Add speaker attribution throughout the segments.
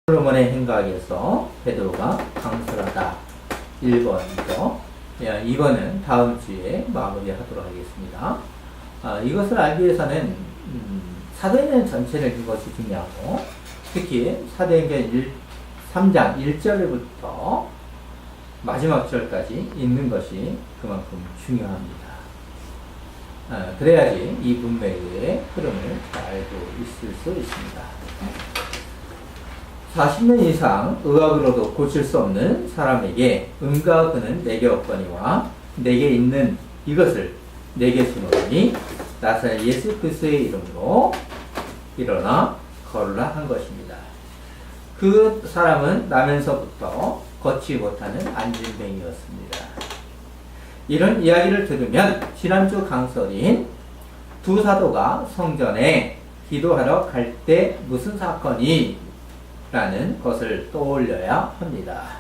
Speaker 1: 솔로몬의 행각에서 베드로가 강설하다 1번이죠. 2번은 다음 주에 마무리하도록 하겠습니다. 이것을 알기 위해서는 사도행전 전체를 읽는 것이 중요하고, 특히 사도행전 3장 1절부터 마지막 절까지 읽는 것이 그만큼 중요합니다. 그래야지 이 문맥의 흐름을 잘 알고 있을 수 있습니다. 40년 이상 의학으로도 고칠 수 없는 사람에게 은과 금은 내게 없거니와 내게 있는 이것을 내게 주노니 나사렛 예수 그리스도의 이름으로 일어나 걸으라 한 것입니다. 그 사람은 나면서부터 걷지 못하는 안진뱅이였습니다. 이런 이야기를 들으면 지난주 강설인 두 사도가 성전에 기도하러 갈 때 무슨 사건이 라는 것을 떠올려야 합니다.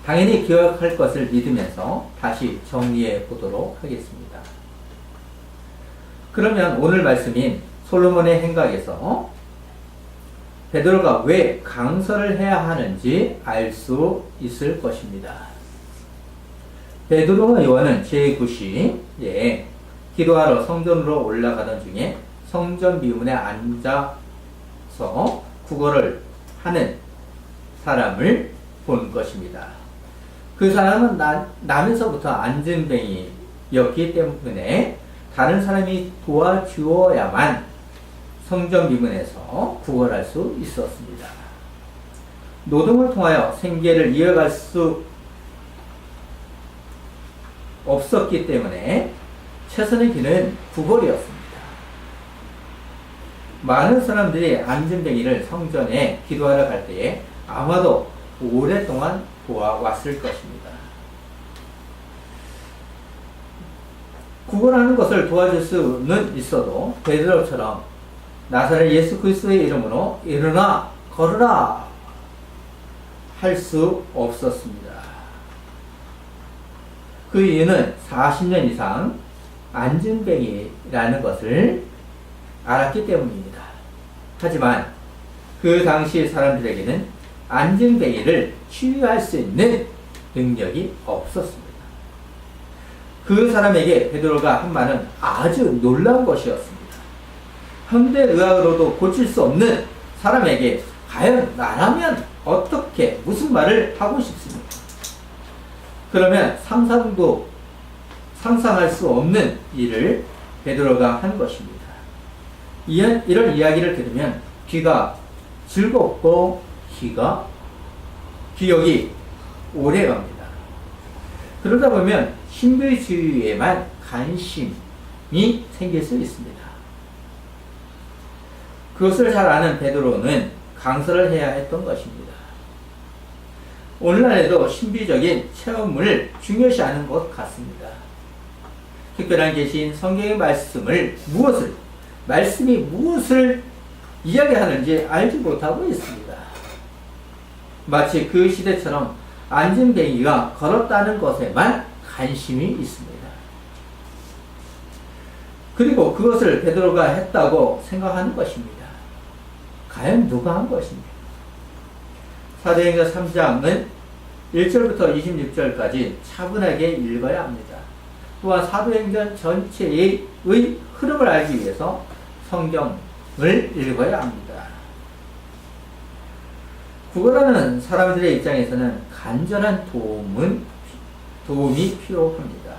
Speaker 1: 당연히 기억할 것을 믿으면서 다시 정리해 보도록 하겠습니다. 그러면 오늘 말씀인 솔로몬의 행각에서 베드로가 왜 강설을 해야 하는지 알 수 있을 것입니다. 베드로와 요한은 제9시에 기도하러 성전으로 올라가던 중에 성전 미문에 앉아서 국어를 하는 사람을 본 것입니다. 그 사람은 나면서부터 안진뱅이였기 때문에 다른 사람이 도와주어야만 성전 미문에서 구걸할 수 있었습니다. 노동을 통하여 생계를 이어갈 수 없었기 때문에 최선의 길은 구걸이었습니다. 많은 사람들이 안진뱅이를 성전에 기도하러 갈 때에 아마도 오랫동안 보아왔을 것입니다. 구걸하는 것을 도와줄 수는 있어도 베드로처럼 나사렛 예수 그리스도의 이름으로 일어나 걸으라 할 수 없었습니다. 그 이유는 40년 이상 안진뱅이라는 것을 알았기 때문입니다. 하지만 그 당시 사람들에게는 안진뱅이를 치유할 수 있는 능력이 없었습니다. 그 사람에게 베드로가 한 말은 아주 놀라운 것이었습니다. 현대 의학으로도 고칠 수 없는 사람에게 과연 나라면 어떻게 무슨 말을 하고 싶습니까? 그러면 상상할 수 없는 일을 베드로가 한 것입니다. 이런 이야기를 들으면 귀가 즐겁고 기억이 오래 갑니다. 그러다 보면 신비주의에만 관심이 생길 수 있습니다. 그것을 잘 아는 베드로는 강설을 해야 했던 것입니다. 오늘날에도 신비적인 체험을 중요시하는 것 같습니다. 특별한 계시인 성경의 말씀이 무엇을 이야기하는지 알지 못하고 있습니다. 마치 그 시대처럼 안진뱅이가 걸었다는 것에만 관심이 있습니다. 그리고 그것을 베드로가 했다고 생각하는 것입니다. 과연 누가 한 것입니까? 사도행전 3장은 1절부터 26절까지 차분하게 읽어야 합니다. 또한 사도행전 전체의 흐름을 알기 위해서 성경을 읽어야 합니다. 구걸하는 사람들의 입장에서는 간절한 도움이 필요합니다.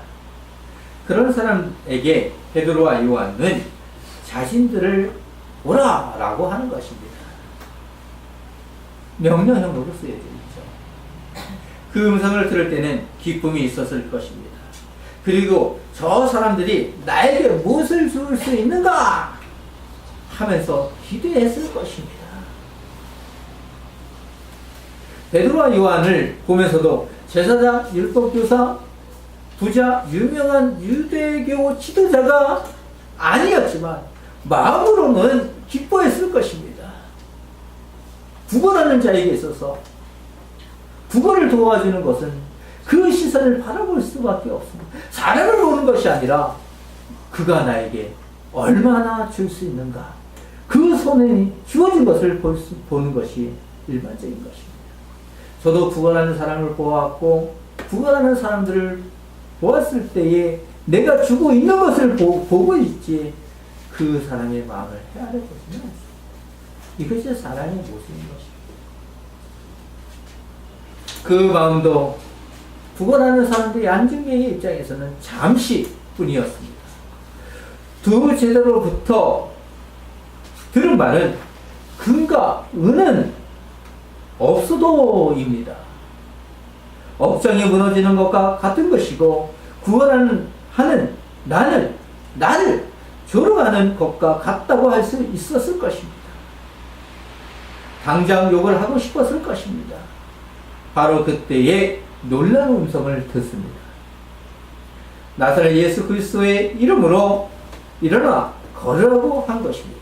Speaker 1: 그런 사람에게 베드로와 요한은 자신들을 오라라고 하는 것입니다. 명령형으로 쓰여져 있죠. 그 음성을 들을 때는 기쁨이 있었을 것입니다. 그리고 저 사람들이 나에게 무엇을 줄 수 있는가 하면서 기대했을 것입니다. 베드로와 요한을 보면서도 제사장, 율법교사, 부자, 유명한 유대교 지도자가 아니었지만 마음으로는 기뻐했을 것입니다. 구걸하는 자에게 있어서 구걸을 도와주는 것은 그 시선을 바라볼 수밖에 없습니다. 사람을 보는 것이 아니라 그가 나에게 얼마나 줄 수 있는가, 그 손에 주어진 것을 보는 것이 일반적인 것입니다. 저도 구걸하는 사람을 보았고 구걸하는 사람들을 보았을 때에 내가 주고 있는 것을 보고 있지 그 사람의 마음을 헤아려 보지는 않습니다. 이것이 사람의 모습인 것입니다. 그 마음도 구걸하는 사람들이 안중뱅이의 입장에서는 잠시뿐이었습니다. 두 제자로부터 들은 말은 금과 은은 없어도입니다. 업장이 무너지는 것과 같은 것이고 구원하는 나를 조롱하는 것과 같다고 할 수 있었을 것입니다. 당장 욕을 하고 싶었을 것입니다. 바로 그때에 놀라운 음성을 듣습니다. 나사렛 예수 그리스도의 이름으로 일어나 걸으라고 한 것입니다.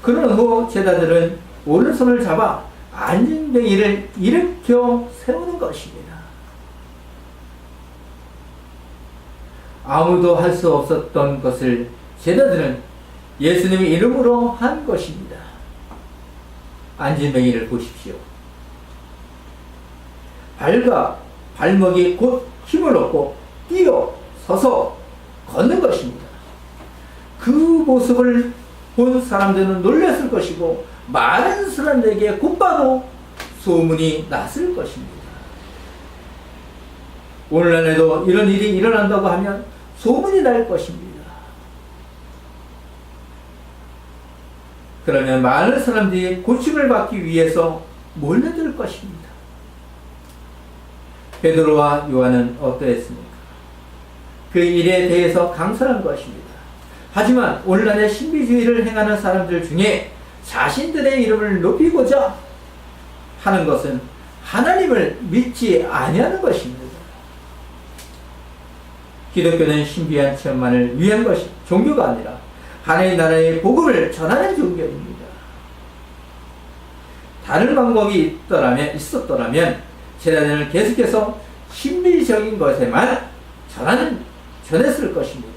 Speaker 1: 그런 후 제자들은 오른손을 잡아 안진뱅이를 일으켜 세우는 것입니다. 아무도 할 수 없었던 것을 제자들은 예수님의 이름으로 한 것입니다. 안진뱅이를 보십시오. 발과 발목이 곧 힘을 얻고 뛰어 서서 걷는 것입니다. 그 모습을 본 사람들은 놀랐을 것이고 많은 사람들에게 곧바로 소문이 났을 것입니다. 오늘날에도 이런 일이 일어난다고 하면 소문이 날 것입니다. 그러면 많은 사람들이 고침을 받기 위해서 몰려들 것입니다. 베드로와 요한은 어떠했습니까? 그 일에 대해서 강설한 것입니다. 하지만 오늘날의 신비주의를 행하는 사람들 중에 자신들의 이름을 높이고자 하는 것은 하나님을 믿지 아니하는 것입니다. 기독교는 신비한 체험만을 위한 것이 종교가 아니라 하나님 나라의 복음을 전하는 종교입니다. 다른 방법이 있었더라면 제자들은 계속해서 신비적인 것에만 전했을 것입니다.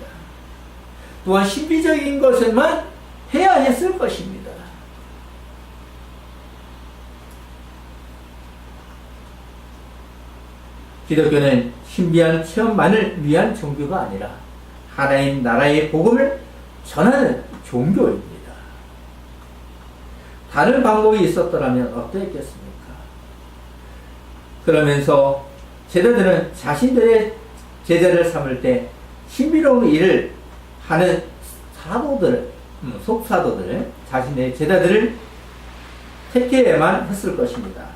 Speaker 1: 또한 신비적인 것에만 해야 했을 것입니다. 기독교는 신비한 체험만을 위한 종교가 아니라 하나님 나라의 복음을 전하는 종교입니다. 다른 방법이 있었더라면 어떠했겠습니까? 그러면서 제자들은 자신들의 제자를 삼을 때 신비로운 일을 하는 속사도들, 자신의 제자들을 택해야만 했을 것입니다.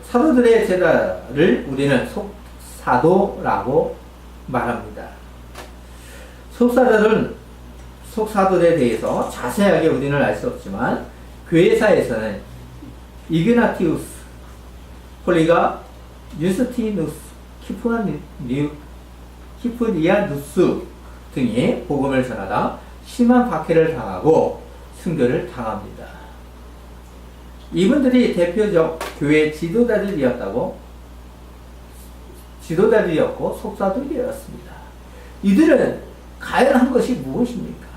Speaker 1: 사도들의 제자를 우리는 속사도라고 말합니다. 속사도들에 대해서 자세하게 우리는 알 수 없지만 교회사에서는 이그나티우스, 폴리가 유스티누스, 키프니아누스 등이 복음을 전하다 심한 박해를 당하고 순교를 당합니다. 이분들이 대표적 교회 지도자들이었고 속사도들이었습니다. 이들은 가열한 것이 무엇입니까?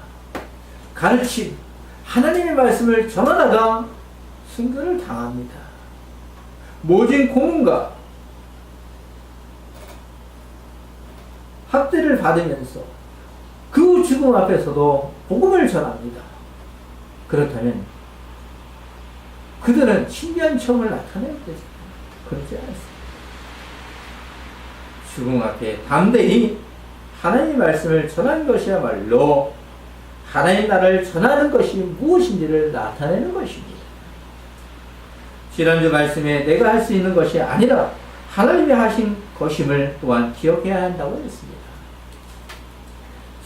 Speaker 1: 가르침, 하나님의 말씀을 전하다가 순교를 당합니다. 모진 고문과 학대를 받으면서 그 죽음 앞에서도 복음을 전합니다. 그렇다면 그들은 신비한 체험을 나타내야 되죠. 그렇지 않습니다. 죽음 앞에 담대히 하나님의 말씀을 전하는 것이야말로 하나님 나라를 전하는 것이 무엇인지를 나타내는 것입니다. 지난주 말씀에 내가 할 수 있는 것이 아니라 하나님이 하신 것임을 또한 기억해야 한다고 했습니다.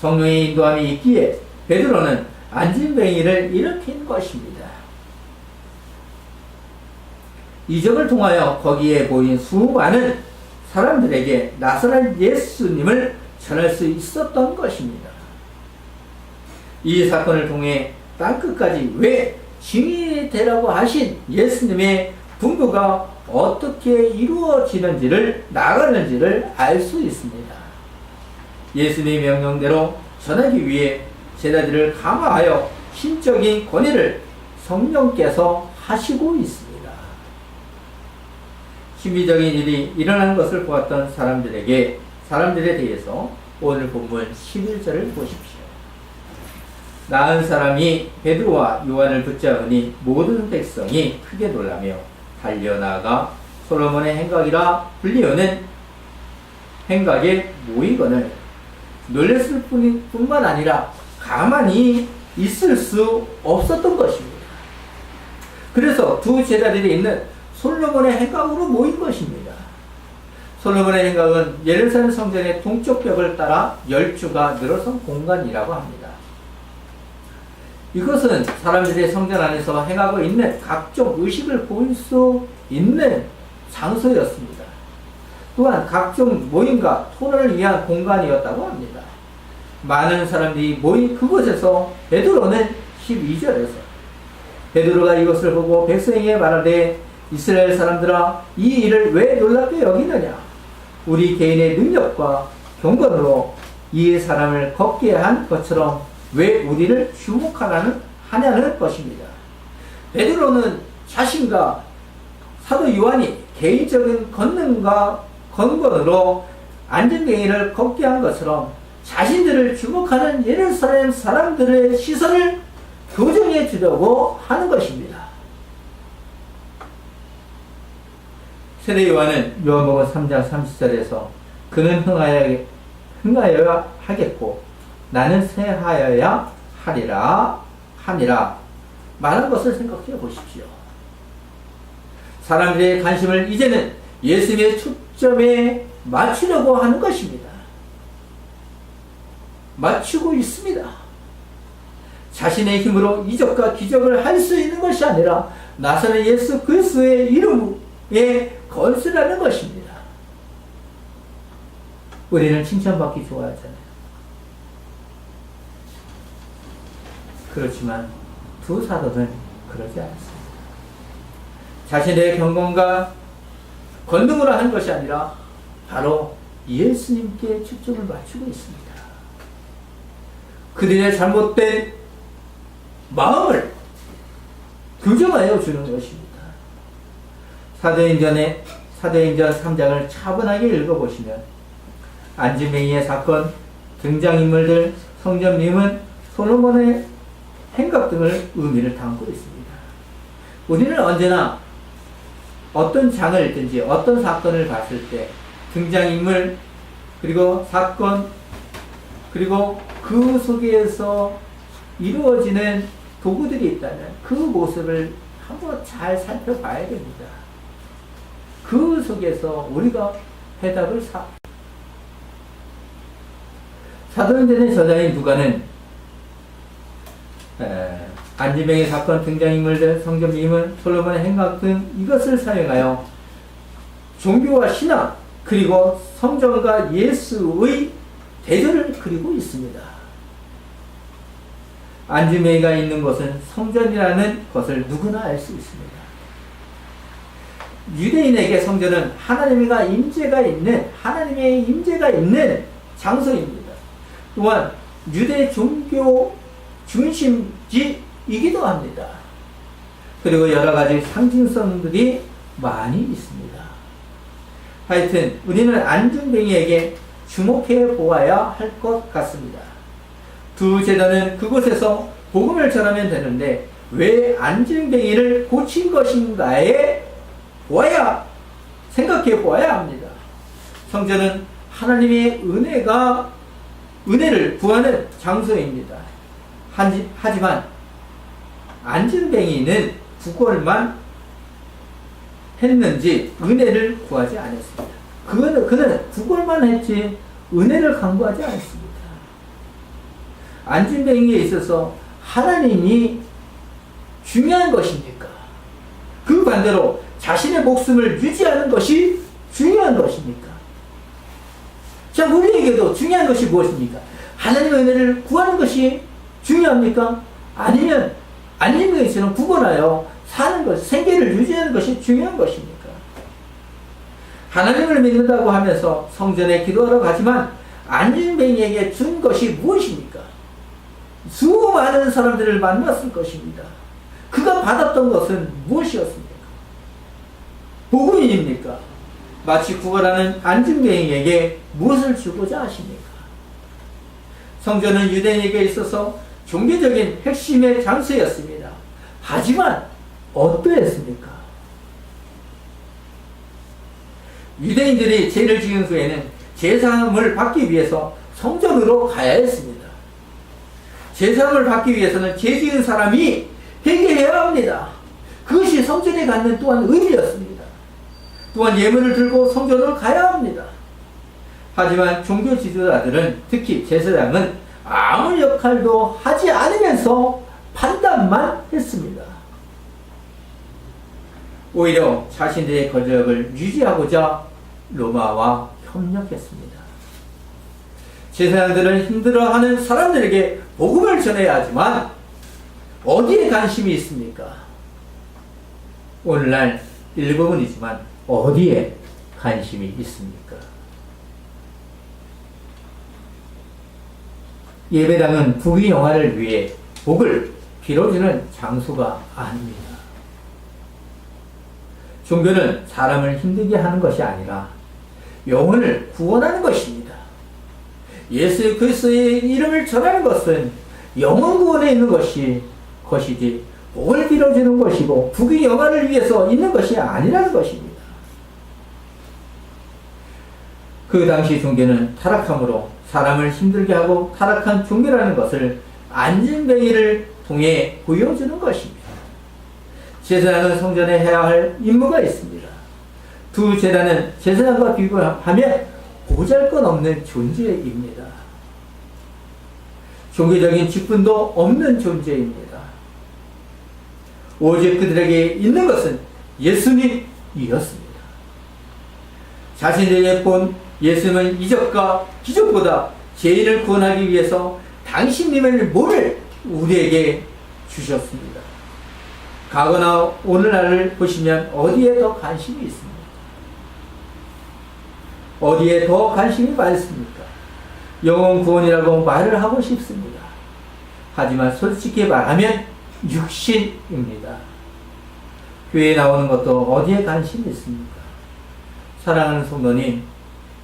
Speaker 1: 성령의 인도함이 있기에 베드로는 안진뱅이를 일으킨 것입니다. 이적을 통하여 거기에 보인 수많은 사람들에게 나사렛 예수님을 전할 수 있었던 것입니다. 이 사건을 통해 땅끝까지 왜 증인이 되라고 하신 예수님의 분부가 어떻게 나가는지를 알 수 있습니다. 예수님의 명령대로 전하기 위해 제자들을 감화하여 신적인 권위를 성령께서 하시고 있습니다. 신비적인 일이 일어나는 것을 보았던 사람들에 대해서 오늘 본문 11절을 보십시오. 나은 사람이 베드로와 요한을 붙잡으니 모든 백성이 크게 놀라며 달려나가 솔로몬의 행각이라 불리우는 행각에 모이거늘 놀랐을 뿐만 아니라 가만히 있을 수 없었던 것입니다. 그래서 두 제자들이 있는 솔로몬의 행각으로 모인 것입니다. 솔로몬의 행각은 예루살렘 성전의 동쪽 벽을 따라 10주가 늘어선 공간이라고 합니다. 이것은 사람들이 성전 안에서 행하고 있는 각종 의식을 보일 수 있는 장소였습니다. 또한 각종 모임과 토론을 위한 공간이었다고 합니다. 많은 사람들이 모인 그곳에서 베드로는 12절에서 베드로가 이것을 보고 백성에게 말하되 이스라엘 사람들아 이 일을 왜 놀랍게 여기느냐 우리 개인의 능력과 경건으로 이 사람을 걷게 한 것처럼 왜 우리를 주목하냐는 것입니다. 베드로는 자신과 사도 요한이 개인적인 권능과 건건으로 안전뱅이를 걷게 한 것처럼 자신들을 주목하는 예루살렘 사람들의 시선을 교정해 주려고 하는 것입니다. 세례 요한은 요한복음 3장 30절에서 그는 흥하여야 하겠고 나는 쇠하여야 하리라 말한 것을 생각해 보십시오. 사람들의 관심을 이제는 예수님의 초점에 맞추려고 하는 것입니다. 맞추고 있습니다. 자신의 힘으로 이적과 기적을 할 수 있는 것이 아니라 나사렛 예수 그리스도의 이름에 건설하는 것입니다. 우리는 칭찬받기 좋아하잖아요. 그렇지만 두 사도는 그러지 않습니다. 자신의 경건과 권능으로 한 것이 아니라 바로 예수님께 초점을 맞추고 있습니다. 그들의 잘못된 마음을 교정하여 주는 것입니다. 사도행전 3장을 차분하게 읽어보시면 안진뱅이의 사건, 등장인물들, 성전 미문, 솔로몬의 행각 등을 의미를 담고 있습니다. 우리는 언제나 어떤 장을 읽든지 어떤 사건을 봤을 때 등장인물 그리고 사건 그리고 그 속에서 이루어지는 도구들이 있다면 그 모습을 한번 잘 살펴봐야 됩니다. 그 속에서 우리가 해답을 사도행전의 저자인 누가는 안진뱅이 사건, 등장인물들, 성전 미문, 솔로몬의 행각 등 이것을 사용하여 종교와 신앙 그리고 성전과 예수의 대조를 그리고 있습니다. 안진뱅이가 있는 곳은 성전이라는 것을 누구나 알 수 있습니다. 유대인에게 성전은 하나님의 임재가 있는 장소입니다. 또한 유대 종교 중심지이기도 합니다. 그리고 여러 가지 상징성들이 많이 있습니다. 하여튼 우리는 안진뱅이에게 주목해 보아야 할 것 같습니다. 두 제자는 그곳에서 복음을 전하면 되는데 왜 안진뱅이를 고친 것인가에 생각해 보아야 합니다. 성전은 하나님의 은혜를 구하는 장소입니다. 하지만 안진뱅이는 구걸만 했는지 은혜를 구하지 않았습니다. 그는 구걸만 했지 은혜를 강구하지 않습니다. 안진뱅이에 있어서 하나님이 중요한 것입니까? 그 반대로 자신의 목숨을 유지하는 것이 중요한 것입니까? 자, 우리에게도 중요한 것이 무엇입니까? 하나님의 은혜를 구하는 것이 중요합니까? 아니면 안진뱅이처럼 구걸하여 사는 것, 생계를 유지하는 것이 중요한 것입니까? 하나님을 믿는다고 하면서 성전에 기도하러 가지만 안진뱅이에게 준 것이 무엇입니까? 수많은 사람들을 만났을 것입니다. 그가 받았던 것은 무엇이었습니까? 복음입니까? 마치 구걸하는 안진뱅이에게 무엇을 주고자 하십니까? 성전은 유대인에게 있어서 종교적인 핵심의 장소였습니다. 하지만 어떠했습니까? 유대인들이 죄를 지은 후에는 제사함을 받기 위해서 성전으로 가야 했습니다. 제사함을 받기 위해서는 죄 지은 사람이 회개해야 합니다. 그것이 성전에 갖는 또한 의미였습니다. 또한 예물을 들고 성전으로 가야 합니다. 하지만 종교 지도자들은, 특히 제사장은 아무 역할도 하지 않으면서 판단만 했습니다. 오히려 자신들의 권력을 유지하고자 로마와 협력했습니다. 제사장들은 힘들어하는 사람들에게 복음을 전해야 하지만 어디에 관심이 있습니까? 오늘날 일부분이지만 어디에 관심이 있습니까? 예배당은 부귀 영화를 위해 복을 빌어주는 장소가 아닙니다. 종교는 사람을 힘들게 하는 것이 아니라 영혼을 구원하는 것입니다. 예수 그리스도의 이름을 전하는 것은 영혼 구원에 있는 것이지 복을 빌어주는 것이고 부귀 영화를 위해서 있는 것이 아니라는 것입니다. 그 당시 종교는 타락함으로 사람을 힘들게 하고 타락한 종교라는 것을 안진뱅이를 통해 보여주는 것입니다. 제사장은 성전에 해야 할 임무가 있습니다. 두 제단은 제사장과 비교하면 보잘것없는 존재입니다. 종교적인 직분도 없는 존재입니다. 오직 그들에게 있는 것은 예수님이었습니다. 자신들에게 본 예수님은 이적과 기적보다 죄인을 구원하기 위해서 당신님의 몸을 우리에게 주셨습니다. 과거나 오늘날을 보시면 어디에 더 관심이 있습니까? 어디에 더 관심이 많습니까? 영혼 구원이라고 말을 하고 싶습니다. 하지만 솔직히 말하면 육신입니다. 교회에 나오는 것도 어디에 관심이 있습니까? 사랑하는 성도님,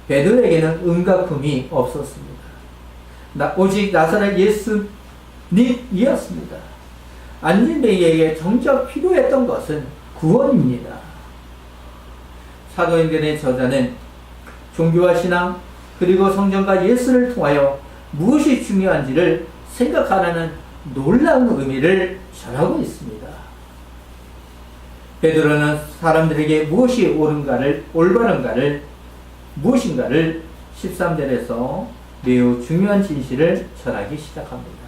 Speaker 1: 베드로에게는 은각품이 없었습니다. 오직 나사렛 예수님이었습니다. 안진뱅이에게 정작 필요했던 것은 구원입니다. 사도행전의 저자는 종교와 신앙 그리고 성전과 예수를 통하여 무엇이 중요한지를 생각하라는 놀라운 의미를 전하고 있습니다. 베드로는 사람들에게 무엇이 올바른가를 무엇인가를 13절에서 매우 중요한 진실을 전하기 시작합니다.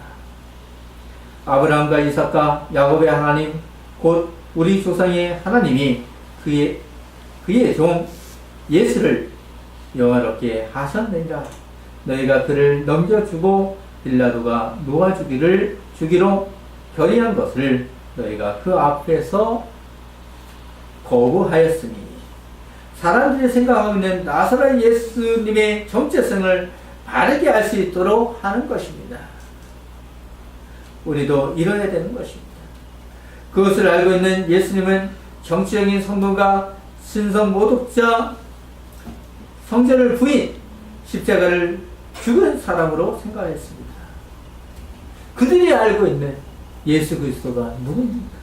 Speaker 1: 아브라함과 이삭과 야곱의 하나님 곧 우리 조상의 하나님이 그의 종 예수를 영화롭게 하셨느니라. 너희가 그를 넘겨주고 빌라도가 주기로 결의한 것을 너희가 그 앞에서 거부하였으니 사람들이 생각하고 있는 나사렛 예수님의 정체성을 바르게 알 수 있도록 하는 것입니다. 우리도 이뤄야 되는 것입니다. 그것을 알고 있는 예수님은 정치적인 성도가 신성 모독자, 성전을 부인, 십자가를 죽은 사람으로 생각했습니다. 그들이 알고 있는 예수 그리스도가 누구입니까?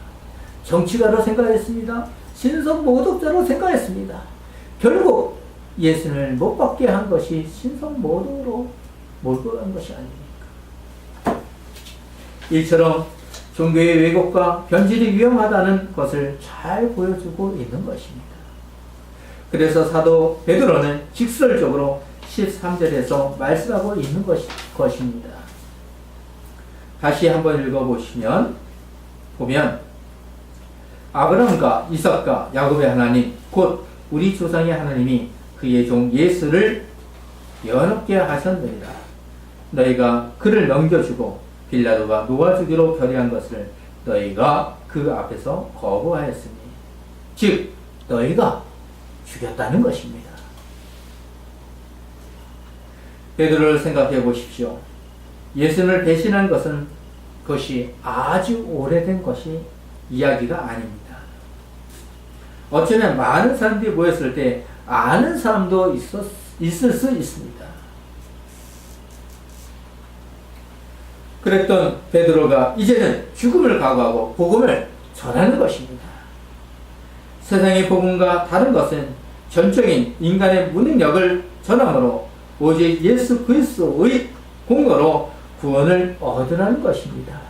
Speaker 1: 정치가로 생각했습니다. 신성 모독자로 생각했습니다. 결국 예수님을 못 받게 한 것이 신성 모독으로 몰고 간 것이 아닙니까? 이처럼 종교의 왜곡과 변질이 위험하다는 것을 잘 보여주고 있는 것입니다. 그래서 사도 베드로는 직설적으로 13절에서 말씀하고 있는 것입니다. 다시 한번 읽어보면 아브라함과 이삭과 야곱의 하나님 곧 우리 조상의 하나님이 그의 종 예수를 연합게 하셨느니라. 너희가 그를 넘겨주고 빌라도가 놓아주기로 결의한 것을 너희가 그 앞에서 거부하였으니 즉 너희가 죽였다는 것입니다. 베드로를 생각해 보십시오. 예수님을 배신한 것이 아주 오래된 것이 이야기가 아닙니다. 어쩌면 많은 사람들이 모였을 때 아는 사람도 있을 수 있습니다. 그랬던 베드로가 이제는 죽음을 각오하고 복음을 전하는 것입니다. 세상의 복음과 다른 것은 전적인 인간의 무능력을 전함으로 오직 예수 그리스도의 공로로 구원을 얻으라는 것입니다.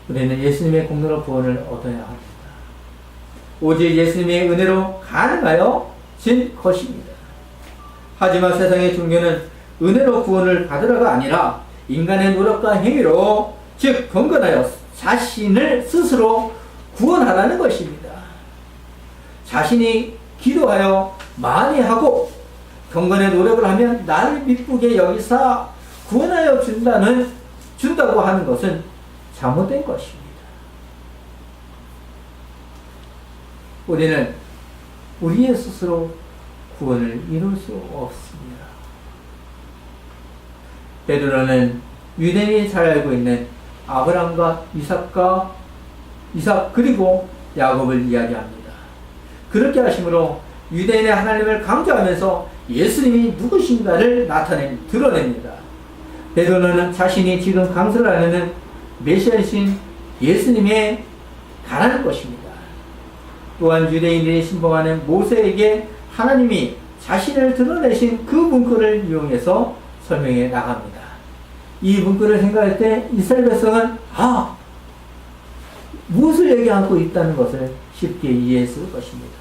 Speaker 1: 우리는 예수님의 공로로 구원을 얻어야 합니다. 오직 예수님의 은혜로 가능하여진 것입니다. 하지만 세상의 종교는 은혜로 구원을 받으라가 아니라 인간의 노력과 행위로, 즉 경건하여 자신을 스스로 구원하라는 것입니다. 자신이 기도하여 많이 하고 경건의 노력을 하면 나를 미쁘게 여기사 구원하여 준다고 하는 것은 잘못된 것입니다. 우리는 우리의 스스로 구원을 이룰 수 없습니다. 베드로는 유대인이 잘 알고 있는 아브라함과 이삭 그리고 야곱을 이야기합니다. 그렇게 하심으로 유대인의 하나님을 강조하면서 예수님이 누구신가를 드러냅니다. 베드로는 자신이 지금 강설을 하는 메시아이신 예수님에 관한 것입니다. 또한 유대인들이 신봉하는 모세에게 하나님이 자신을 드러내신 그 문구를 이용해서 설명해 나갑니다. 이 문구를 생각할 때 이스라엘 백성은 무엇을 얘기하고 있다는 것을 쉽게 이해했을 것입니다.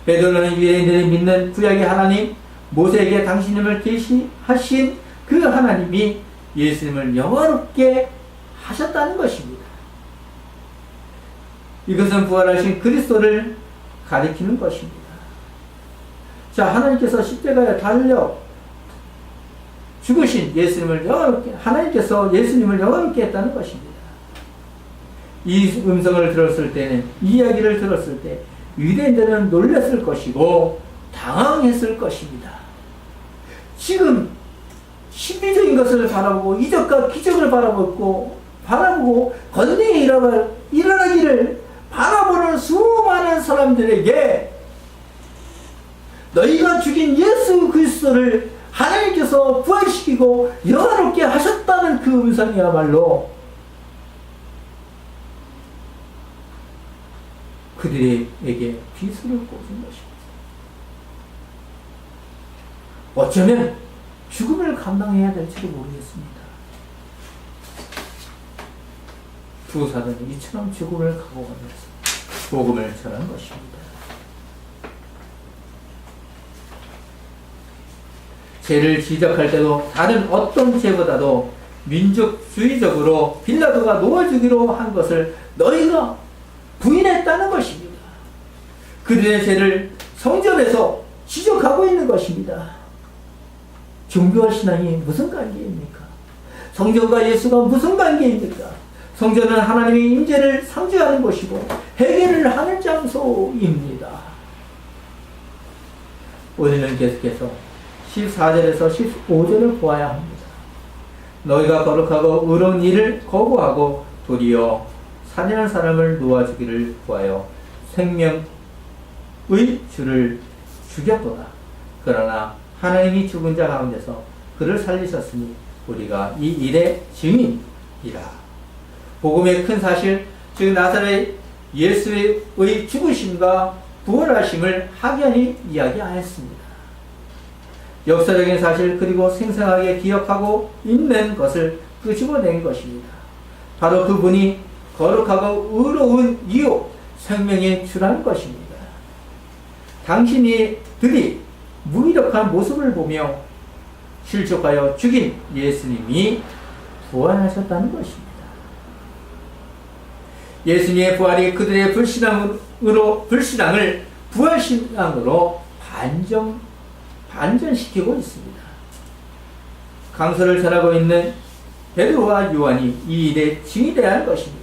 Speaker 1: 베드로는 유대인들이 믿는 구약의 하나님, 모세에게 당신님을 계시하신 그 하나님이 예수님을 영화롭게 하셨다는 것입니다. 이것은 부활하신 그리스도를 가리키는 것입니다. 자, 하나님께서 십자가에 달려 죽으신 하나님께서 예수님을 영화롭게 했다는 것입니다. 이 음성을 들었을 때는, 이 이야기를 들었을 때 유대인들은 놀랐을 것이고 당황했을 것입니다. 지금 신비적인 것을 바라보고 이적과 기적을 바라보고 권능이 일어나기를 바라보는 수많은 사람들에게 너희가 죽인 예수 그리스도를 하나님께서 부활시키고 영화롭게 하셨다는 그 음성이야말로 그들에게 비수를 꽂은 것입니다. 어쩌면 죽음을 감당해야 될지도 모르겠습니다. 두 사도는 이처럼 죽음을 각오하면서 복음을 전한 것입니다. 죄를 지적할 때도 다른 어떤 죄보다도 민족주의적으로 빌라도가 놓아주기로 한 것을 너희가 부인했다는 것입니다. 그들의 죄를 성전에서 지적하고 있는 것입니다. 종교와 신앙이 무슨 관계입니까? 성전과 예수가 무슨 관계입니까? 성전은 하나님의 임재를 상징하는 곳이고 회개를 하는 장소입니다. 우리는 계속해서 14절에서 15절을 보아야 합니다. 너희가 거룩하고 의로운 일을 거부하고 도리어 살인한 사람을 놓아주기를 구하여 생명의 주를 죽였도다. 그러나 하나님이 죽은 자 가운데서 그를 살리셨으니 우리가 이 일의 증인이라. 복음의 큰 사실, 즉 나사렛 예수의 죽으심과 부활하심을 확연히 이야기하였습니다. 역사적인 사실 그리고 생생하게 기억하고 있는 것을 끄집어낸 것입니다. 바로 그분이 거룩하고 의로운 이요 생명의 주라는 것입니다. 당신들이 무기력한 모습을 보며 실족하여 죽인 예수님이 부활하셨다는 것입니다. 예수님의 부활이 그들의 불신앙을 부활신앙으로 반전시키고 있습니다. 강서를 전하고 있는 베드로와 요한이 이 일에 증인이 되어야 할 것입니다.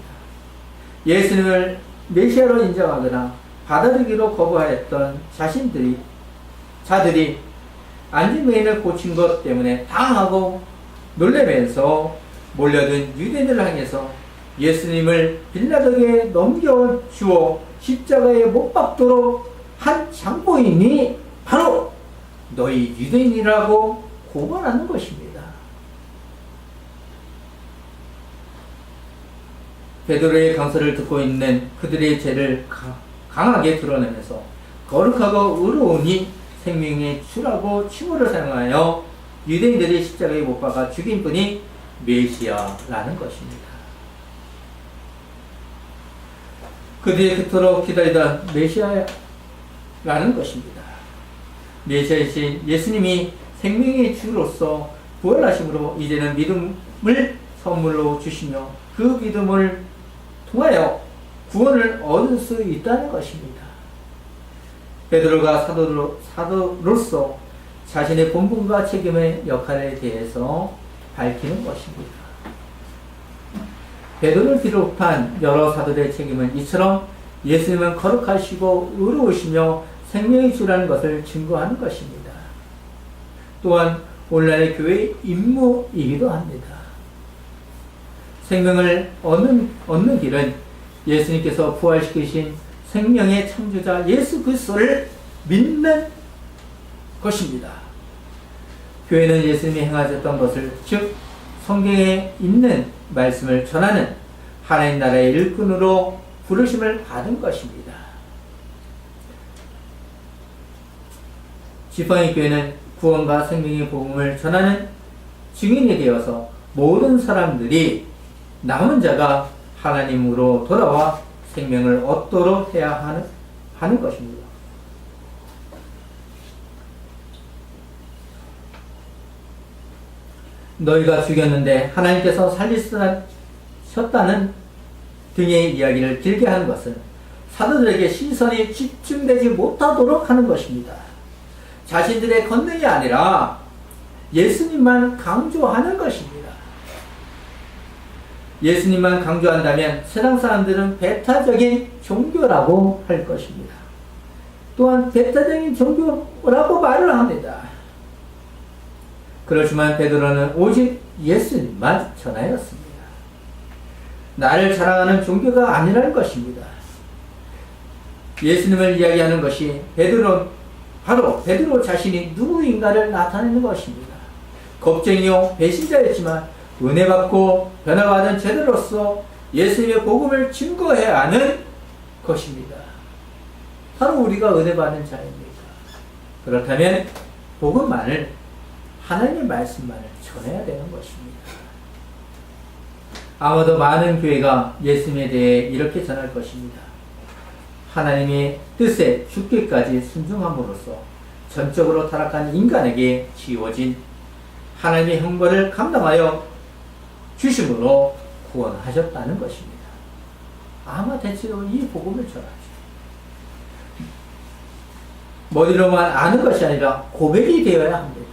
Speaker 1: 예수님을 메시아로 인정하거나 받아들이기로 거부하였던 자들이 안진뱅이를 고친 것 때문에 당하고 놀래면서 몰려든 유대인들을 향해서 예수님을 빌라도에게 넘겨주어 십자가에 못 박도록 한 장본인이 바로 너희 유대인이라고 고발하는 것입니다. 베드로의 강설을 듣고 있는 그들의 죄를 강하게 드러내면서 거룩하고 의로우니 생명의 주라고 칭호를 사용하여 유대인들이 십자가에 못 박아 죽인 분이 메시아라는 것입니다. 그들이 그토록 기다리던 메시아라는 것입니다. 메시아이신 예수님이 생명의 주로서 부활하심으로 이제는 믿음을 선물로 주시며 그 믿음을 통하여 구원을 얻을 수 있다는 것입니다. 베드로가 사도로서 자신의 본분과 책임의 역할에 대해서 밝히는 것입니다. 베드로를 비롯한 여러 사도들의 책임은 이처럼 예수님은 거룩하시고 의로우시며 생명의 주라는 것을 증거하는 것입니다. 또한 오늘날의 교회의 임무이기도 합니다. 생명을 얻는 길은 예수님께서 부활시키신 생명의 창조자 예수 그리스도를 믿는 것입니다. 교회는 예수님이 행하셨던 것을, 즉 성경에 있는 말씀을 전하는 하나님 나라의 일꾼으로 부르심을 받은 것입니다. 지팡이 교회는 구원과 생명의 복음을 전하는 증인이 되어서 모든 사람들이 남은 자가 하나님으로 돌아와 생명을 얻도록 해야 하는 것입니다. 너희가 죽였는데 하나님께서 살리셨다는 등의 이야기를 길게 하는 것은 사도들에게 시선이 집중되지 못하도록 하는 것입니다. 자신들의 권능이 아니라 예수님만 강조하는 것입니다. 예수님만 강조한다면 세상 사람들은 배타적인 종교라고 할 것입니다. 또한 배타적인 종교라고 말을 합니다. 그렇지만 베드로는 오직 예수님만 전하였습니다. 나를 자랑하는 종교가 아니라는 것입니다. 예수님을 이야기하는 것이 바로 베드로 자신이 누구인가를 나타내는 것입니다. 겁쟁이요 배신자였지만 은혜 받고 변화받은 제자로서 예수님의 복음을 증거해야 하는 것입니다. 바로 우리가 은혜 받는 자입니다. 그렇다면 복음만을, 하나님의 말씀만을 전해야 되는 것입니다. 아마도 많은 교회가 예수님에 대해 이렇게 전할 것입니다. 하나님의 뜻에 죽기까지 순종함으로써 전적으로 타락한 인간에게 지워진 하나님의 형벌을 감당하여 주심으로 구원하셨다는 것입니다. 아마 대체로 이 복음을 전하죠. 머리로만 아는 것이 아니라 고백이 되어야 합니다.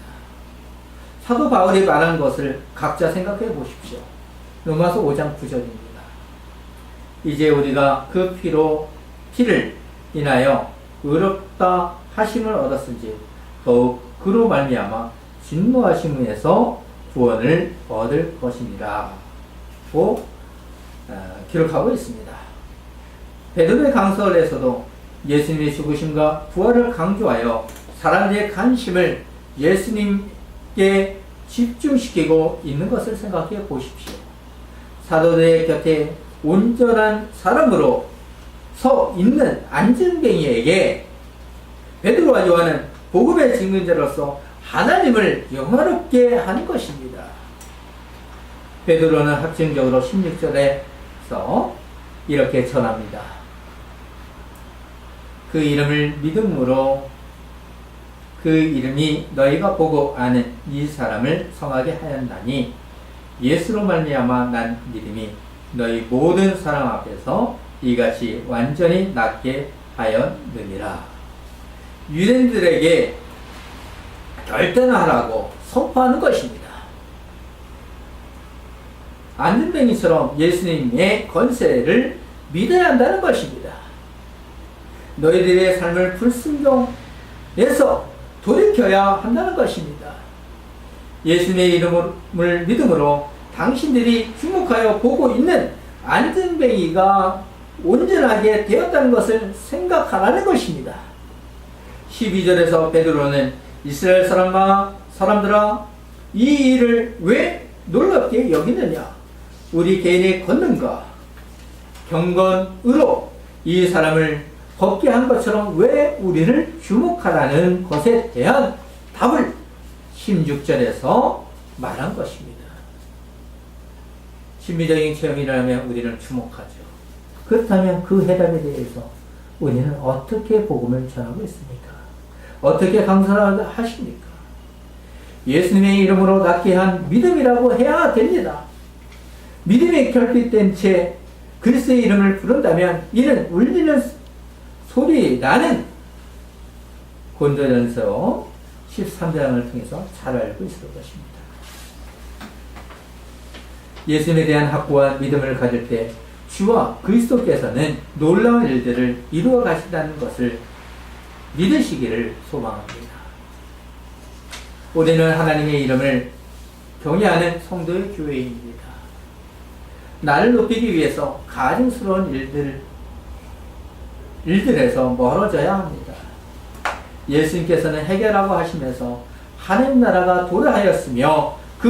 Speaker 1: 사도 바울이 말한 것을 각자 생각해 보십시오. 로마서 5장 9절입니다. 이제 우리가 그 피를 인하여 의롭다 하심을 얻었은지 더욱 그로 말미암아 진노하심에서 구원을 얻을 것이니라 고 기록하고 있습니다. 베드로의 강설에서도 예수님의 죽으심과 부활을 강조하여 사람들의 관심을 예수님께 집중시키고 있는 것을 생각해 보십시오. 사도들의 곁에 온전한 사람으로 서 있는 안전뱅이에게 베드로와 요한은 복음의 증인자로서 하나님을 영화롭게 하는 것입니다. 베드로는 확증적으로 16절에서 이렇게 전합니다. 그 이름을 믿음으로 그 이름이 너희가 보고 아는 이 사람을 성하게 하였나니 예수로 말미암아 난 믿음이 너희 모든 사람 앞에서 이같이 완전히 낫게 하였느니라. 유대인들에게 결단하라고 선포하는 것입니다. 안전뱅이처럼 예수님의 권세를 믿어야 한다는 것입니다. 너희들의 삶을 불순종해서 돌이켜야 한다는 것입니다. 예수님의 이름을 믿음으로 당신들이 주목하여 보고 있는 안전뱅이가 온전하게 되었다는 것을 생각하라는 것입니다. 12절에서 베드로는 이스라엘 사람들아 이 일을 왜 놀랍게 여기느냐? 우리 개인의 권능과 경건으로 이 사람을 걷게 한 것처럼 왜 우리를 주목하라는 것에 대한 답을 16절에서 말한 것입니다. 신비적인 체험이라면 우리는 주목하죠. 그렇다면 그 해답에 대해서 우리는 어떻게 복음을 전하고 있습니까? 어떻게 강선하십니까? 예수님의 이름으로 낫게 한 믿음이라고 해야 됩니다. 믿음이 결핍된 채 그리스도의 이름을 부른다면 이는 울리는 소리 나는 고린도전서 13장을 통해서 잘 알고 있을 것입니다. 예수님에 대한 확고한 믿음을 가질 때 주와 그리스도께서는 놀라운 일들을 이루어 가신다는 것을 믿으시기를 소망합니다. 우리는 하나님의 이름을 경외하는 성도의 교회입니다. 나를 높이기 위해서 가증스러운 일들에서 멀어져야 합니다. 예수님께서는 해결하고 하시면서 하나님 나라가 도래하였으며 그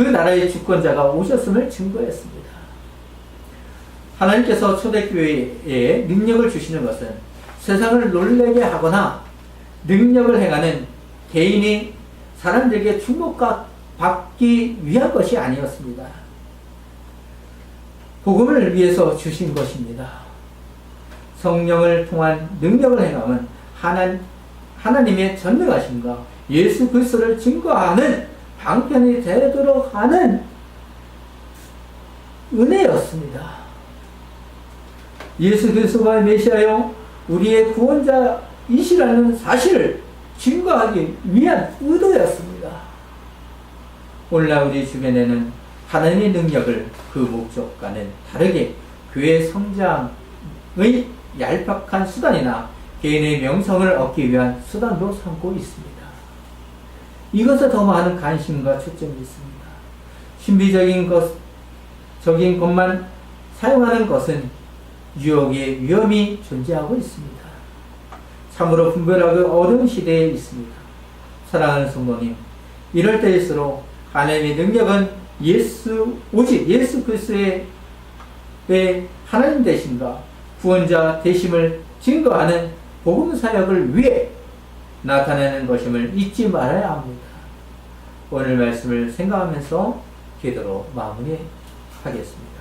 Speaker 1: 나라의 주권자가 오셨음을 증거했습니다. 하나님께서 초대교회에 능력을 주시는 것은 세상을 놀라게 하거나 능력을 행하는 개인이 사람들에게 주목받기 위한 것이 아니었습니다. 복음을 위해서 주신 것입니다. 성령을 통한 능력을 행함은 하나님의 전능하심과 예수 그리스도를 증거하는 방편이 되도록 하는 은혜였습니다. 예수 그리스도가 메시아요 우리의 구원자이시라는 사실을 증거하기 위한 의도였습니다. 오늘날 우리 주변에는 하나님의 능력을 그 목적과는 다르게 교회 성장의 얄팍한 수단이나 개인의 명성을 얻기 위한 수단으로 삼고 있습니다. 이것에 더 많은 관심과 초점이 있습니다. 신비적인 것만 사용하는 것은 유혹의 위험이 존재하고 있습니다. 참으로 분별하기 어려운 시대에 있습니다. 사랑하는 성도님, 이럴 때일수록 하나님의 능력은 오직 예수 그리스도의 하나님 되심과 구원자 되심을 증거하는 복음 사역을 위해 나타내는 것임을 잊지 말아야 합니다. 오늘 말씀을 생각하면서 기도로 마무리하겠습니다.